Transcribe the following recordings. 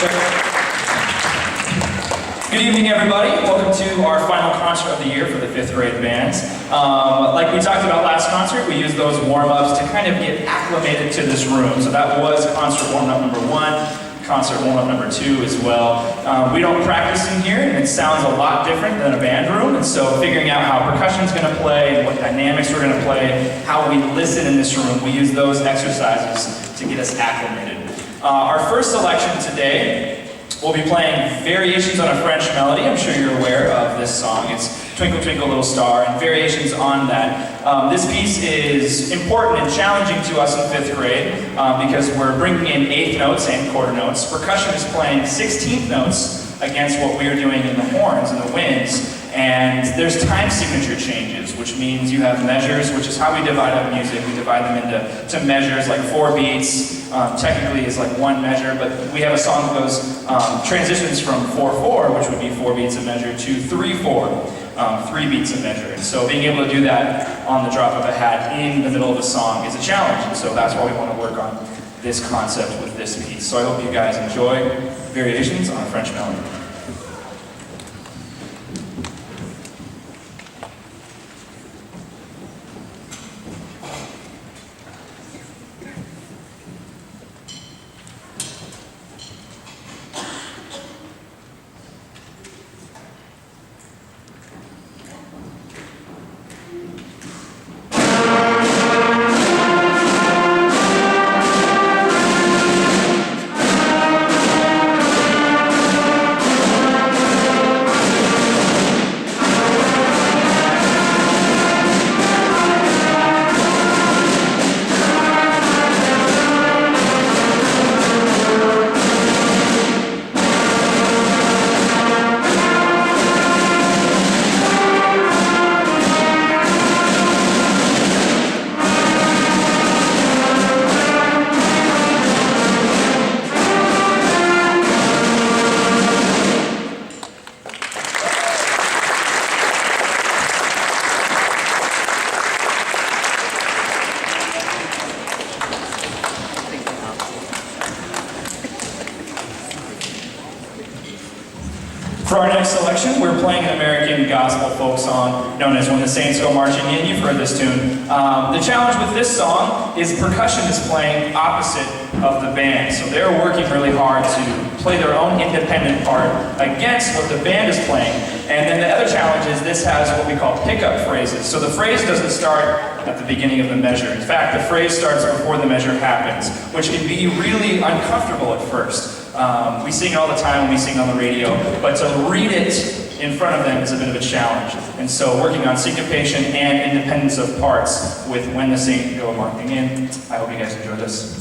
Good evening, everybody. Welcome to our final concert of the year for the 5th grade bands. Like we talked about last concert, we used those warm-ups to kind of get acclimated to this room. So that was concert warm-up number 1, concert warm-up number 2 as well. We don't practice in here, and it sounds a lot different than a band room, and so figuring out how percussion's going to play, and what dynamics we're going to play, how we listen in this room, we use those exercises to get us acclimated. Our first selection today, we'll be playing variations on a French melody. I'm sure you're aware of this song. It's Twinkle Twinkle Little Star, and variations on that. This piece is important and challenging to us in 5th grade because we're bringing in 8th notes and quarter notes. Percussion is playing 16th notes against what we are doing in the horns and the winds. And there's time signature changes, which means you have measures, which is how we divide up music. We divide them into measures, like 4 beats. Technically is like 1 measure, but we have a song that goes, transitions from 4/4, which would be 4 beats a measure, to 3/4, 3 beats a measure. And so being able to do that on the drop of a hat in the middle of a song is a challenge. And so that's why we want to work on this concept with this piece. So I hope you guys enjoy variations on a French melody. For our next selection, we're playing an American gospel folk song known as When the Saints Go Marching In. You've heard this tune. The challenge with this song is percussion is playing opposite of the band. So they're working really hard to play their own independent part against what the band is playing. And then the other challenge is this has what we call pickup phrases. So the phrase doesn't start at the beginning of the measure. In fact, the phrase starts before the measure happens, which can be really uncomfortable at first. We sing it all the time when we sing on the radio, but to read it in front of them is a bit of a challenge. And so working on syncopation and independence of parts with When the Saints Go Marching In. I hope you guys enjoy this.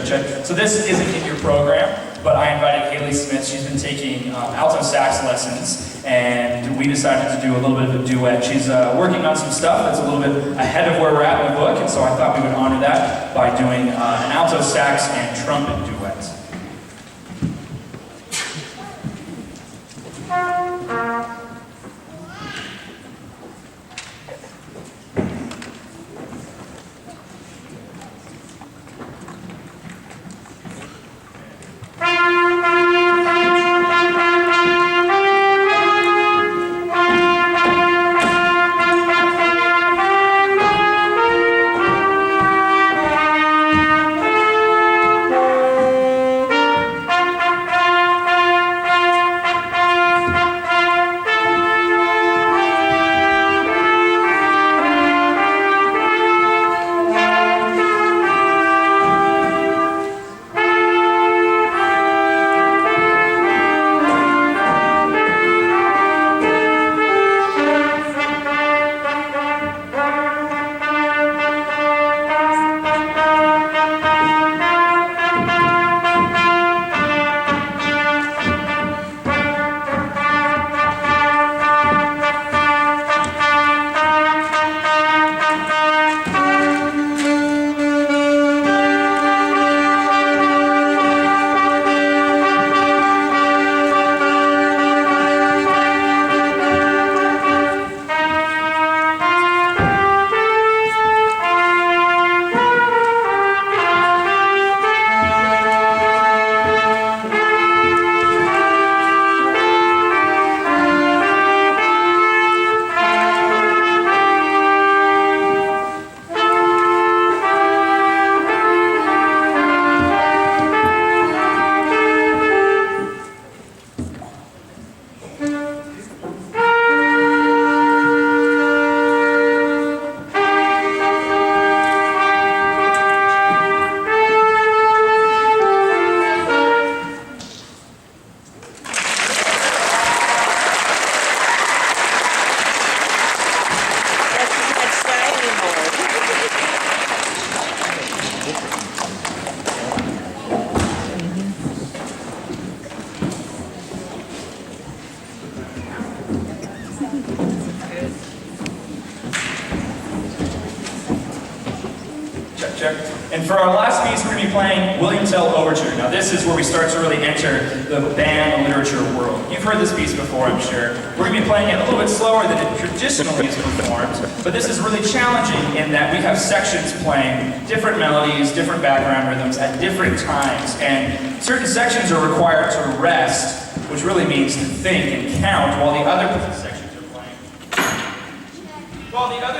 Check. So this isn't in your program, but I invited Hailey Smith. She's been taking alto sax lessons, and we decided to do a little bit of a duet. She's working on some stuff that's a little bit ahead of where we're at in the book, and so I thought we would honor that by doing an alto sax and trumpet duet. check. And for our last piece, we're going to be playing William Tell Overture. Now this is where we start to really enter the band literature world. You've heard this piece before, I'm sure. We're going to be playing it a little bit slower than it traditionally is performed, but this is really challenging in that we have sections playing different melodies, different background rhythms at different times, and certain sections are required to rest, which really means to think and count, while the other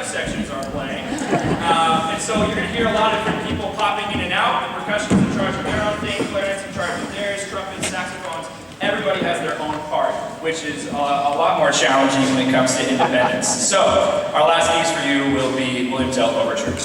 sections are playing. And so you're going to hear a lot of different people popping in and out. The percussion's in charge of their own thing, clarinet's in charge of theirs, trumpets, saxophones. Everybody has their own part, which is a lot more challenging when it comes to independence. So, our last piece for you will be William Tell Overture.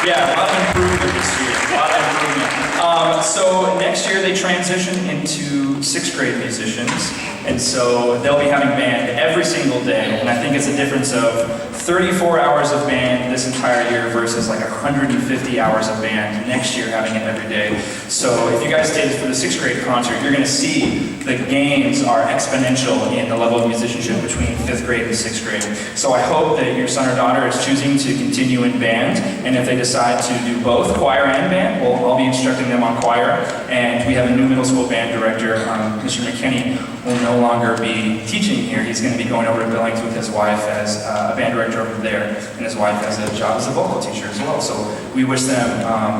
Yeah, a lot of improvement this year, a lot of improvement. So next year they transition into 6th grade musicians, and so they'll be having band every single day, and I think it's a difference of 34 hours of band this entire year versus like 150 hours of band next year having it every day. So if you guys stayed for the 6th grade concert, you're going to see the gains are exponential in the level of musicianship between 5th grade and 6th grade. So I hope that your son or daughter is choosing to continue in band, and if they decide to do both choir and band, well, I'll be instructing them on choir, and we have a new middle school band director, Mr. McKinney, will no longer be teaching here. He's going to be going over to Billings with his wife as a band director over there, and his wife has a job as a vocal teacher as well. So we wish them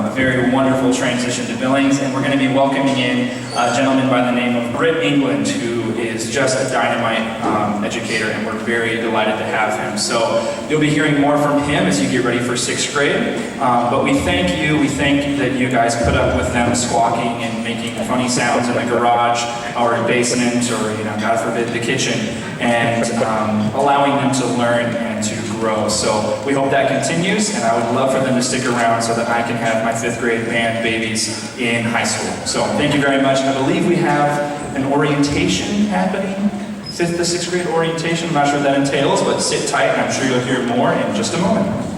a very wonderful transition to Billings, and we're going to be welcoming in a gentleman by the name of Britt England, who is just a dynamite educator, and we're very delighted to have him. So you'll be hearing more from him as you get ready for 6th grade. But we thank you. We thank that you guys put up with them squawking and making funny sounds in the garage or basement or, God forbid, the kitchen, and allowing them to learn and to grow. So we hope that continues, and I would love for them to stick around so that I can have my 5th grade band babies in high school. So thank you very much. I believe we have an orientation happening, 5th to 6th grade orientation. I'm not sure what that entails, but sit tight, and I'm sure you'll hear more in just a moment.